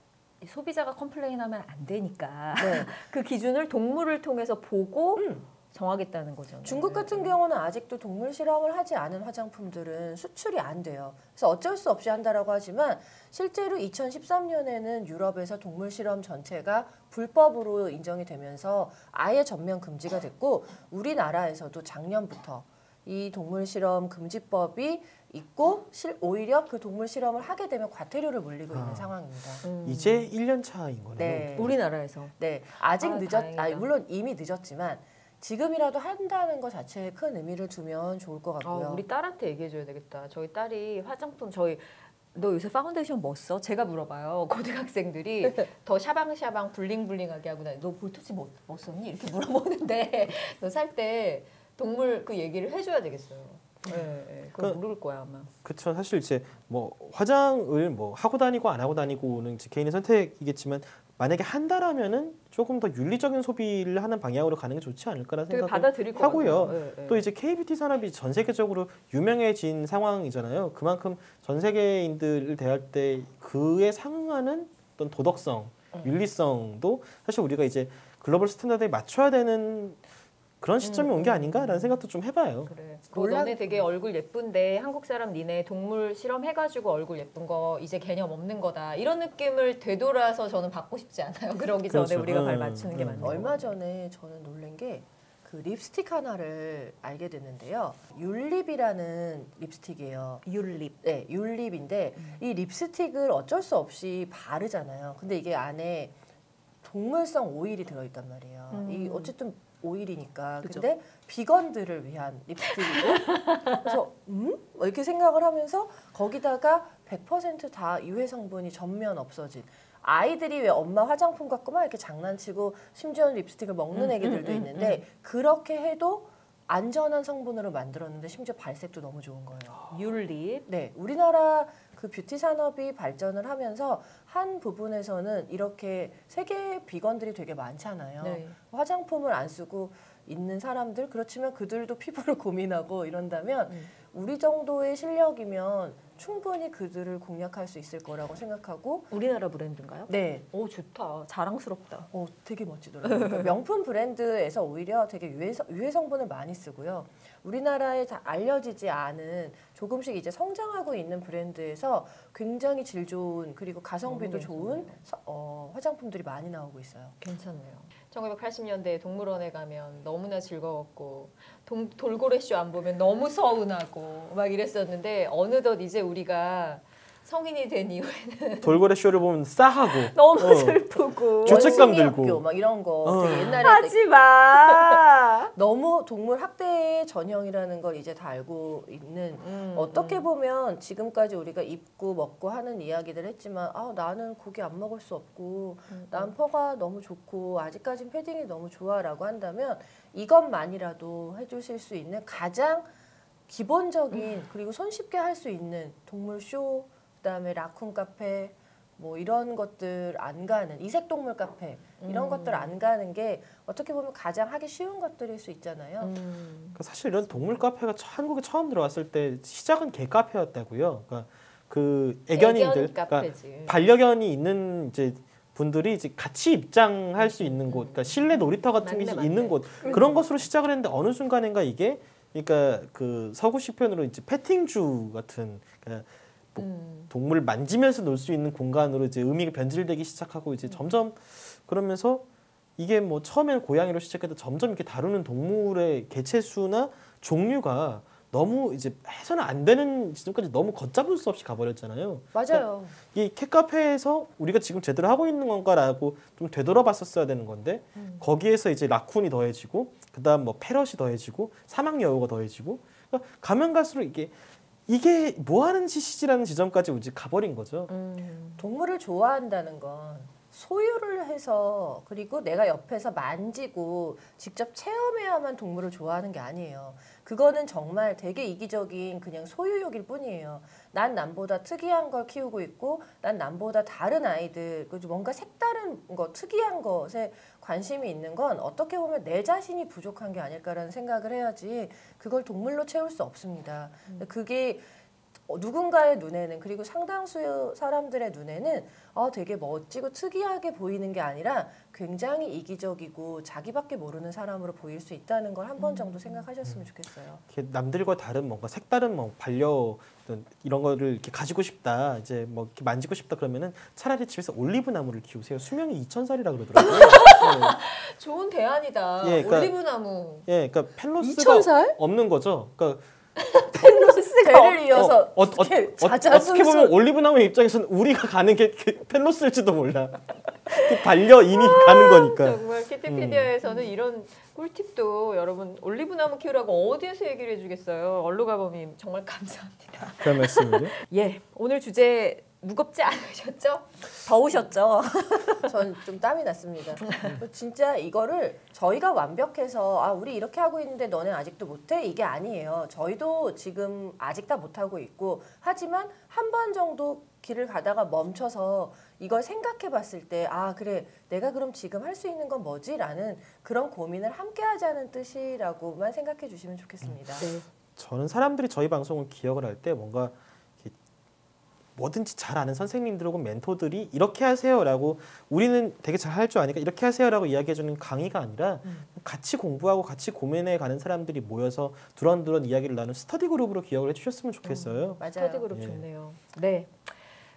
소비자가 컴플레인하면 안 되니까 네. 그 기준을 동물을 통해서 보고 정하겠다는 거잖아요. 중국 같은 경우는 아직도 동물 실험을 하지 않은 화장품들은 수출이 안 돼요. 그래서 어쩔 수 없이 한다라고 하지만 실제로 2013년에는 유럽에서 동물 실험 전체가 불법으로 인정이 되면서 아예 전면 금지가 됐고 우리나라에서도 작년부터 이 동물 실험 금지법이 있고 오히려 그 동물 실험을 하게 되면 과태료를 물리고 있는 상황입니다. 이제 1년 차인 거네요. 네. 우리나라에서. 네, 아직 다행이다. 물론 이미 늦었지만 지금이라도 한다는 것 자체에 큰 의미를 두면 좋을 것 같고요. 우리 딸한테 얘기해줘야 되겠다. 저희 딸이 화장품 너 요새 파운데이션 뭐 써? 제가 물어봐요. 고등학생들이 더 샤방샤방 블링블링하게 하고 너 볼터치 뭐 썼니? 이렇게 물어보는데 너 살 때 동물 그 얘기를 해줘야 되겠어요. 네, 그거 모를 거야 아마. 그렇죠. 사실 이제 뭐 화장을 뭐 하고 다니고 안 하고 다니고는 이제 개인의 선택이겠지만 만약에 한다라면은 조금 더 윤리적인 소비를 하는 방향으로 가는 게 좋지 않을까라는 되게 생각을 받아들일 것 하고요. 같아요. 네, 또 이제 K뷰티 산업이 전 세계적으로 유명해진 상황이잖아요. 그만큼 전 세계인들을 대할 때 그에 상응하는 어떤 도덕성, 윤리성도 사실 우리가 이제 글로벌 스탠다드에 맞춰야 되는 그런 시점이 온 게 아닌가라는 생각도 좀 해봐요. 그래. 몰라- 너네 되게 얼굴 예쁜데 한국 사람 니네 동물 실험해가지고 얼굴 예쁜 거 이제 개념 없는 거다. 이런 느낌을 되돌아서 저는 받고 싶지 않아요. 그러기 전에 그렇죠. 우리가 발 맞추는 게 맞는 얼마 거예요. 전에 저는 놀란 게 그 립스틱 하나를 알게 됐는데요. 율립이라는 립스틱이에요. 율립. 네, 율립인데 이 립스틱을 어쩔 수 없이 바르잖아요. 근데 이게 안에 동물성 오일이 들어있단 말이에요. 이 어쨌든 오일이니까. 그죠. 근데 비건들을 위한 립스틱이고 그래서 이렇게 생각을 하면서 거기다가 100%다 유해 성분이 전면 없어진 아이들이 왜 엄마 화장품 갖고 막 이렇게 장난치고 심지어는 립스틱을 먹는 애기들도 있는데 그렇게 해도 안전한 성분으로 만들었는데 심지어 발색도 너무 좋은 거예요. 율립. 네, 우리나라 그 뷰티 산업이 발전을 하면서 한 부분에서는 이렇게 세계 비건들이 되게 많잖아요. 네. 화장품을 안 쓰고 있는 사람들 그렇지만 그들도 피부를 고민하고 이런다면 우리 정도의 실력이면 충분히 그들을 공략할 수 있을 거라고 생각하고 우리나라 브랜드인가요? 네, 오 좋다. 자랑스럽다. 되게 멋지더라고요. 그러니까 명품 브랜드에서 오히려 되게 유해 성분을 많이 쓰고요. 우리나라에 다 알려지지 않은 조금씩 이제 성장하고 있는 브랜드에서 굉장히 질 좋은 그리고 가성비도 좋은 화장품들이 많이 나오고 있어요. 괜찮네요. 1980년대에 동물원에 가면 너무나 즐거웠고 돌고래쇼 안 보면 너무 서운하고 막 이랬었는데 어느덧 이제 우리가 성인이 된 이후에는 돌고래 쇼를 보면 싸하고 너무 슬프고 죄책감 원숭이 들고. 학교 막 이런 거 되게 옛날에 하지 마. 너무 동물 학대의 전형이라는 걸 이제 다 알고 있는 어떻게 보면 지금까지 우리가 입고 먹고 하는 이야기들 했지만 나는 고기 안 먹을 수 없고 난 퍼가 너무 좋고 아직까진 패딩이 너무 좋아라고 한다면 이것만이라도 해주실 수 있는 가장 기본적인 그리고 손쉽게 할 수 있는 동물 쇼 그다음에 라쿤 카페 뭐 이런 것들 안 가는 이색동물 카페 이런 것들 안 가는 게 어떻게 보면 가장 하기 쉬운 것들일 수 있잖아요. 그러니까 사실 이런 동물 카페가 한국에 처음 들어왔을 때 시작은 개 카페였다고요. 그러니까 그 애견인들, 그러니까 카페지. 반려견이 있는 이제 분들이 이제 같이 입장할 수 있는 곳, 그러니까 실내 놀이터 같은 게 맞네. 있는 곳 그런 것으로 시작을 했는데 어느 순간인가 이게 그러니까 그 서구식 표현으로 이제 패팅주 같은 그러니까 동물 만지면서 놀 수 있는 공간으로 이제 의미가 변질되기 시작하고 이제 점점 그러면서 이게 뭐 처음에는 고양이로 시작해도 점점 이렇게 다루는 동물의 개체 수나 종류가 너무 이제 해서는 안 되는 지점까지 너무 걷잡을 수 없이 가버렸잖아요. 맞아요. 이 캣카페에서 우리가 지금 제대로 하고 있는 건가라고 좀 되돌아봤었어야 되는 건데 거기에서 이제 라쿤이 더해지고 그다음 뭐 패럿이 더해지고 사막여우가 더해지고 그러니까 가면 갈수록 이게 뭐 하는 짓이지라는 지점까지 이제 가버린 거죠. 동물을 좋아한다는 건 소유를 해서 그리고 내가 옆에서 만지고 직접 체험해야만 동물을 좋아하는 게 아니에요. 그거는 정말 되게 이기적인 그냥 소유욕일 뿐이에요. 난 남보다 특이한 걸 키우고 있고 난 남보다 다른 아이들 뭔가 색다른 거 특이한 것에 관심이 있는 건 어떻게 보면 내 자신이 부족한 게 아닐까라는 생각을 해야지 그걸 동물로 채울 수 없습니다. 그게 누군가의 눈에는 그리고 상당수 사람들의 눈에는 되게 멋지고 특이하게 보이는 게 아니라 굉장히 이기적이고 자기밖에 모르는 사람으로 보일 수 있다는 걸 한 번 정도 생각하셨으면 좋겠어요. 이렇게 남들과 다른 뭔가 색다른 뭐 반려 이런 거를 이렇게 가지고 싶다 이제 뭐 이렇게 만지고 싶다 그러면은 차라리 집에서 올리브 나무를 키우세요. 수명이 2000살이라 그러더라고요. 좋은 대안이다. 예, 그러니까- 올리브나무. 그러니까 펠로스가 2000살? 없는 거죠. 그러니까 배를 이어서 어떻게 자자순순 보면 올리브 나무의 입장에서는 우리가 가는 게 펠로스일지도 몰라. 그 반려인이 가는 거니까. 정말 키티피디아에서는 이런 꿀팁도 여러분 올리브나무 키우라고 어디에서 얘기를 해주겠어요. 얼루가범님 정말 감사합니다. 그런 말씀이죠. 예, 오늘 주제 무겁지 않으셨죠? 더우셨죠? 전 좀 땀이 났습니다. 진짜 이거를 저희가 완벽해서 우리 이렇게 하고 있는데 너는 아직도 못해? 이게 아니에요. 저희도 지금 아직 다 못하고 있고 하지만 한 번 정도 길을 가다가 멈춰서 이걸 생각해 봤을 때 그래 내가 그럼 지금 할 수 있는 건 뭐지? 라는 그런 고민을 함께 하자는 뜻이라고만 생각해 주시면 좋겠습니다. 네. 저는 사람들이 저희 방송을 기억을 할 때 뭔가 뭐든지 잘 아는 선생님들하고 멘토들이 이렇게 하세요라고 우리는 되게 잘 할 줄 아니까 이렇게 하세요라고 이야기해주는 강의가 아니라 같이 공부하고 같이 고민해 가는 사람들이 모여서 두런두런 이야기를 나누는 스터디 그룹으로 기억을 해주셨으면 좋겠어요. 맞아요. 스터디 그룹 예. 좋네요. 네.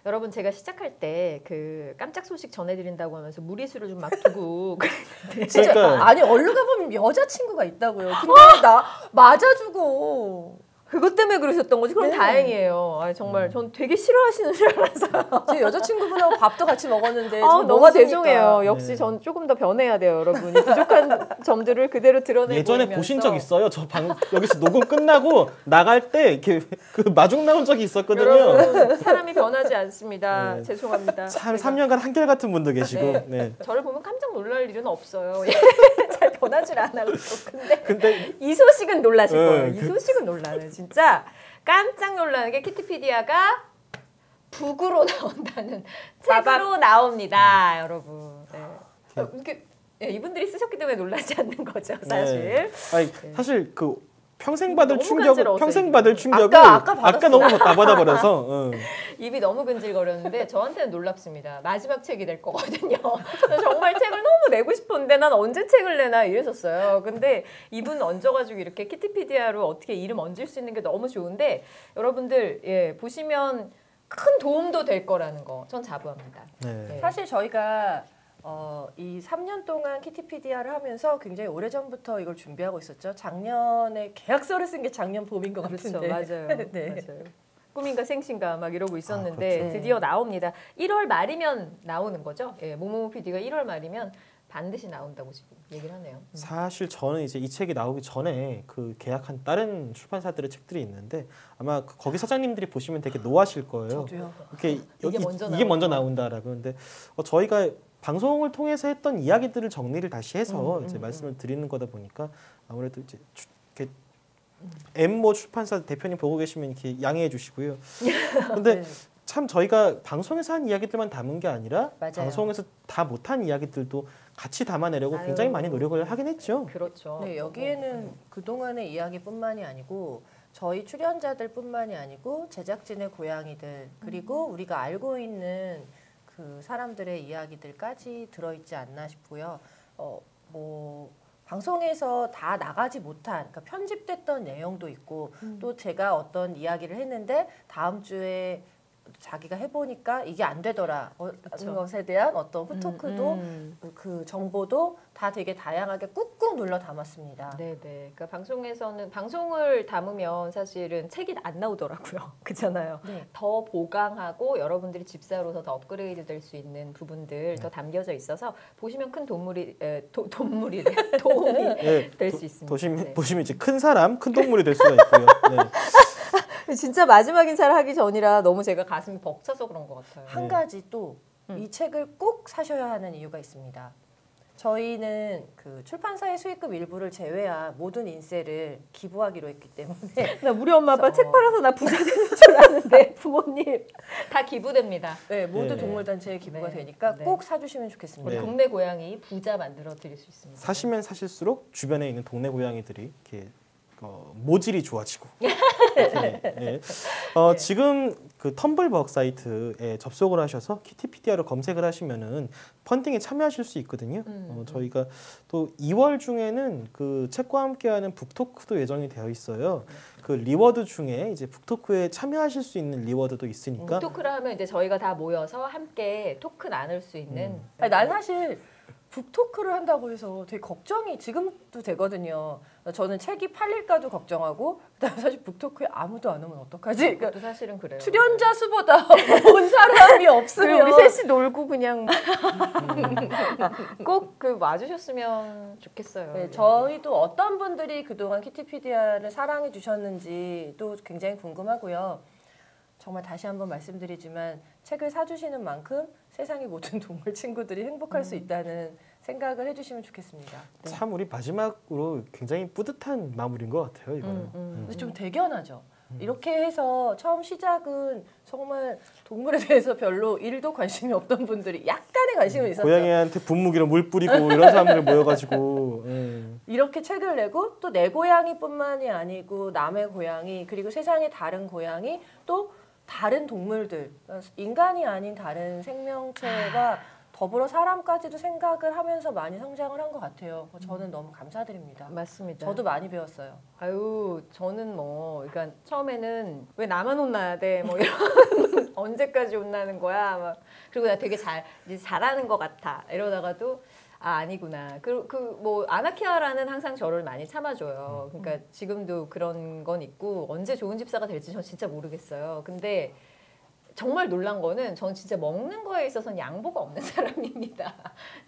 여러분 제가 시작할 때 그 깜짝 소식 전해드린다고 하면서 무리수를 좀 막 두고 그랬는데 그러니까 아니 얼른 가보면 여자친구가 있다고요. 근데 나 맞아주고 그것 때문에 그러셨던 거지? 그럼 네. 다행이에요. 아, 정말 전 되게 싫어하시는 줄 알았어요. 제 여자친구분하고 밥도 같이 먹었는데 아, 지금 너무 뭐가 죄송해요. 네. 역시 전 조금 더 변해야 돼요, 여러분. 이 부족한 점들을 그대로 드러내고 예전에 보신 적 있어요? 저 여기서 녹음 끝나고 나갈 때 이렇게 그 마중 나온 적이 있었거든요. 여러분 사람이 변하지 않습니다. 네. 죄송합니다. 참 제가 3년간 한결같은 분도 계시고. 네. 네. 저를 보면 깜짝 놀랄 일은 없어요. 잘 변하질 않아요. 근데 이 소식은 놀라실 네, 거예요. 이 소식은 놀라요. 진짜 깜짝 놀라는 게 키티피디아가 북으로 나온다는 책으로 나옵니다, 여러분. 네. 이렇게 네, 이분들이 쓰셨기 때문에 놀라지 않는 거죠, 사실. 아니, 사실 그 평생 받을 너무 충격을 간지러워서 평생 이거. 받을 충격을 아까 받았어. 너무 다 받아버려서 입이 너무 근질거렸는데 저한테는 놀랍습니다. 마지막 책이 될 거거든요. 정말 책을 너무 내고 싶었는데 난 언제 책을 내나 이랬었어요. 근데 이분 얹어가지고 이렇게 키티피디아로 어떻게 이름 얹을 수 있는 게 너무 좋은데 여러분들 예, 보시면 큰 도움도 될 거라는 거 전 자부합니다. 네. 네. 사실 저희가 이 3년 동안 키티피디아를 하면서 굉장히 오래전부터 이걸 준비하고 있었죠. 작년에 계약서를 쓴 게 작년 봄인 것 그렇죠, 같은데. 맞아요. 네. 맞아요. 꿈인가 생신가 막 이러고 있었는데 그렇죠. 드디어 나옵니다. 1월 말이면 나오는 거죠. 예, 모모모 PD가 1월 말이면 반드시 나온다고 지금 얘기를 하네요. 사실 저는 이제 이 책이 나오기 전에 그 계약한 다른 출판사들의 책들이 있는데 아마 거기 사장님들이 보시면 되게 노하실 거예요. 저도요. 이렇게 이게 먼저 이게 먼저 나온다. 나온다라고. 근데 저희가 방송을 통해서 했던 이야기들을 정리를 다시 해서 이제 말씀을 드리는 거다 보니까 아무래도 이제 이렇게 엠모 출판사 대표님 보고 계시면 이렇게 양해해 주시고요. 근데 네. 참 저희가 방송에서 한 이야기들만 담은 게 아니라 맞아요. 방송에서 다 못한 이야기들도 같이 담아내려고 아유. 굉장히 많이 노력을 하긴 했죠. 그렇죠. 네, 여기에는 그동안의 이야기뿐만이 아니고 저희 출연자들뿐만이 아니고 제작진의 고양이들 그리고 우리가 알고 있는 그 사람들의 이야기들까지 들어있지 않나 싶고요. 뭐 방송에서 다 나가지 못한 그러니까 편집됐던 내용도 있고 또 제가 어떤 이야기를 했는데 다음 주에 자기가 해보니까 이게 안 되더라 하는 것에 대한 어떤 후토크도 그 정보도 다 되게 다양하게 꾹꾹 눌러 담았습니다. 네네. 그러니까 방송에서는 방송을 담으면 사실은 책이 안 나오더라고요. 그렇잖아요. 네. 더 보강하고 여러분들이 집사로서 더 업그레이드 될 수 있는 부분들 더 담겨져 있어서 보시면 큰 도움이 네, 될 수 있습니다. 네. 보시면 이제 큰 사람, 큰 동물이 될 수가 있고요. 네. 진짜 마지막 인사를 하기 전이라 너무 제가 가슴이 벅차서 그런 것 같아요. 한 가지 또 이 책을 꼭 사셔야 하는 이유가 있습니다. 저희는 그 출판사의 수익금 일부를 제외한 모든 인세를 기부하기로 했기 때문에 나 우리 엄마 아빠 그래서, 책 팔아서 나 부자 되는 줄 아는데 부모님 다 기부됩니다. 네, 모두 네. 동물단체에 기부가 네. 되니까 네. 꼭 사주시면 좋겠습니다. 우리 네. 동네 고양이 부자 만들어 드릴 수 있습니다. 사시면 사실수록 주변에 있는 동네 고양이들이 이렇게 모질이 좋아지고. 예. 지금 그 텀블벅 사이트에 접속을 하셔서 키티피디아로 검색을 하시면은 펀딩에 참여하실 수 있거든요. 저희가 또 2월 중에는 그 책과 함께하는 북토크도 예정이 되어 있어요. 그 리워드 중에 이제 북토크에 참여하실 수 있는 리워드도 있으니까. 북토크를 하면 이제 저희가 다 모여서 함께 토크 나눌 수 있는. 아니, 난 사실 북토크를 한다고 해서 되게 걱정이 지금도 되거든요. 저는 책이 팔릴까도 걱정하고 그다음에 사실 북토크에 아무도 안 오면 어떡하지? 그러니까 그것도 사실은 그래요. 출연자 수보다 온 사람이 없으면 우리 셋이 놀고 그냥 꼭 그 와주셨으면 좋겠어요. 네, 저희도 어떤 분들이 그동안 키티피디아를 사랑해 주셨는지도 굉장히 궁금하고요. 정말 다시 한번 말씀드리지만 책을 사주시는 만큼 세상의 모든 동물 친구들이 행복할 수 있다는 생각을 해주시면 좋겠습니다. 네. 참 우리 마지막으로 굉장히 뿌듯한 마무리인 것 같아요. 이거는. 근데 좀 대견하죠. 이렇게 해서 처음 시작은 정말 동물에 대해서 별로 1도 관심이 없던 분들이 약간의 관심은 있었죠. 고양이한테 분무기로 물 뿌리고 이런 사람들 모여가지고. 이렇게 책을 내고 또 내 고양이뿐만이 아니고 남의 고양이 그리고 세상의 다른 고양이 또 다른 동물들, 인간이 아닌 다른 생명체가 더불어 사람까지도 생각을 하면서 많이 성장을 한 것 같아요. 저는 너무 감사드립니다. 맞습니다. 저도 많이 배웠어요. 아유, 저는 뭐, 그러니까 처음에는 왜 나만 혼나야 돼? 뭐 이런 언제까지 혼나는 거야? 막 그리고 나 되게 이제 잘하는 것 같아. 이러다가도 아니구나. 뭐 아나키아라는 항상 저를 많이 참아줘요. 그러니까 지금도 그런 건 있고 언제 좋은 집사가 될지 전 진짜 모르겠어요. 근데 정말 놀란 거는 전 진짜 먹는 거에 있어서는 양보가 없는 사람입니다.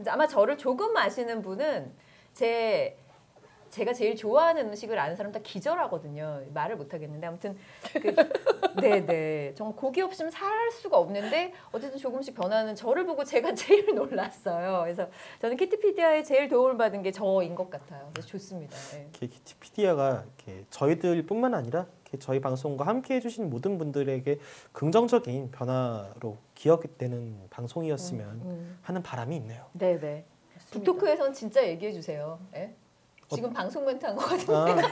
아마 저를 조금 아시는 분은 제가 제일 좋아하는 음식을 아는 사람 다 기절하거든요. 말을 못 하겠는데 아무튼 네네 정말 고기 없으면 살 수가 없는데 어쨌든 조금씩 변하는 저를 보고 제가 제일 놀랐어요. 그래서 저는 키티피디아에 제일 도움을 받은 게 저인 것 같아요. 그래서 좋습니다. 네. 키티피디아가 저희들뿐만 아니라 저희 방송과 함께 해주신 모든 분들에게 긍정적인 변화로 기억되는 방송이었으면 하는 바람이 있네요. 네네. 북토크에선 진짜 얘기해 주세요. 네? 지금 방송 멘트 한 거 같은데.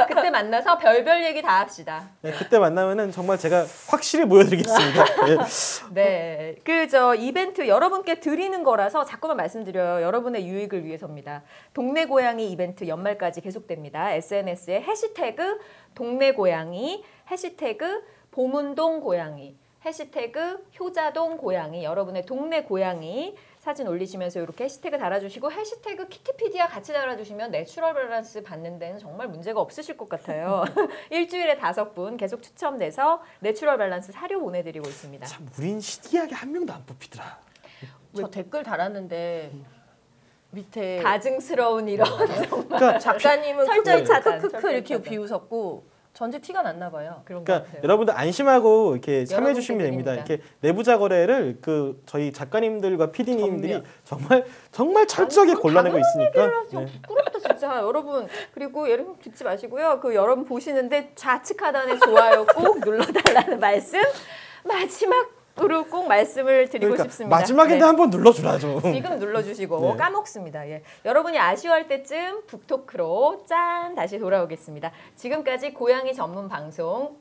그때 만나서 별별 얘기 다 합시다. 네, 그때 만나면은 정말 제가 확실히 보여드리겠습니다. 네, 이벤트 여러분께 드리는 거라서 자꾸만 말씀드려요. 여러분의 유익을 위해서입니다. 동네 고양이 이벤트 연말까지 계속됩니다. SNS에 해시태그 동네 고양이, 해시태그 보문동 고양이, 해시태그 효자동 고양이, 여러분의 동네 고양이 사진 올리시면서 이렇게 해시태그 달아주시고 해시태그 키티피디아 같이 달아주시면 내추럴 밸런스 받는 데는 정말 문제가 없으실 것 같아요. 일주일에 5분 계속 추첨돼서 내추럴 밸런스 사료 보내드리고 있습니다. 참 우린 시디하게 한 명도 안 뽑히더라. 저 댓글 달았는데 밑에 가증스러운 이런 정말 그러니까 작가님은 철저히 차단, 크크크크 철저히 이렇게 차단. 비웃었고 전체 티가 났나 봐요. 그런 것 그러니까 같아요. 여러분들 안심하고 이렇게 참여해 주시면 여러분께 됩니다. 드립니다. 이렇게 내부자 거래를 저희 작가님들과 PD님들이 정말 철저하게 골라내고 있으니까. 좀 부끄럽다 진짜 여러분. 그리고 여러분 듣지 마시고요. 여러분 보시는데 좌측 하단에 좋아요 꼭 눌러달라는 말씀 마지막으로 꼭 말씀을 드리고 그러니까 싶습니다. 마지막인데 네. 한번 눌러주라죠. 지금 눌러주시고 네. 까먹습니다. 예. 여러분이 아쉬워할 때쯤 북토크로 짠 다시 돌아오겠습니다. 지금까지 고양이 전문 방송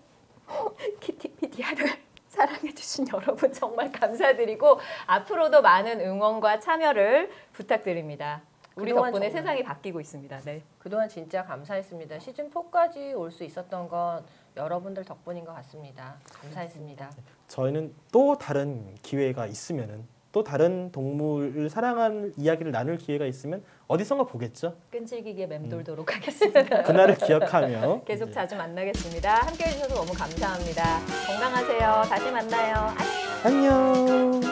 키티피디아를 사랑해주신 여러분 정말 감사드리고 앞으로도 많은 응원과 참여를 부탁드립니다. 우리 그동안 덕분에 정말 세상이 바뀌고 있습니다. 네. 그동안 진짜 감사했습니다. 시즌4까지 올 수 있었던 건 여러분들 덕분인 것 같습니다. 감사했습니다. 저희는 또 다른 기회가 있으면은 또 다른 동물을 사랑하는 이야기를 나눌 기회가 있으면 어디선가 보겠죠. 끈질기게 맴돌도록 하겠습니다. 그날을 기억하며 계속 자주 만나겠습니다. 함께해 주셔서 너무 감사합니다. 건강하세요. 다시 만나요. 안녕. 안녕.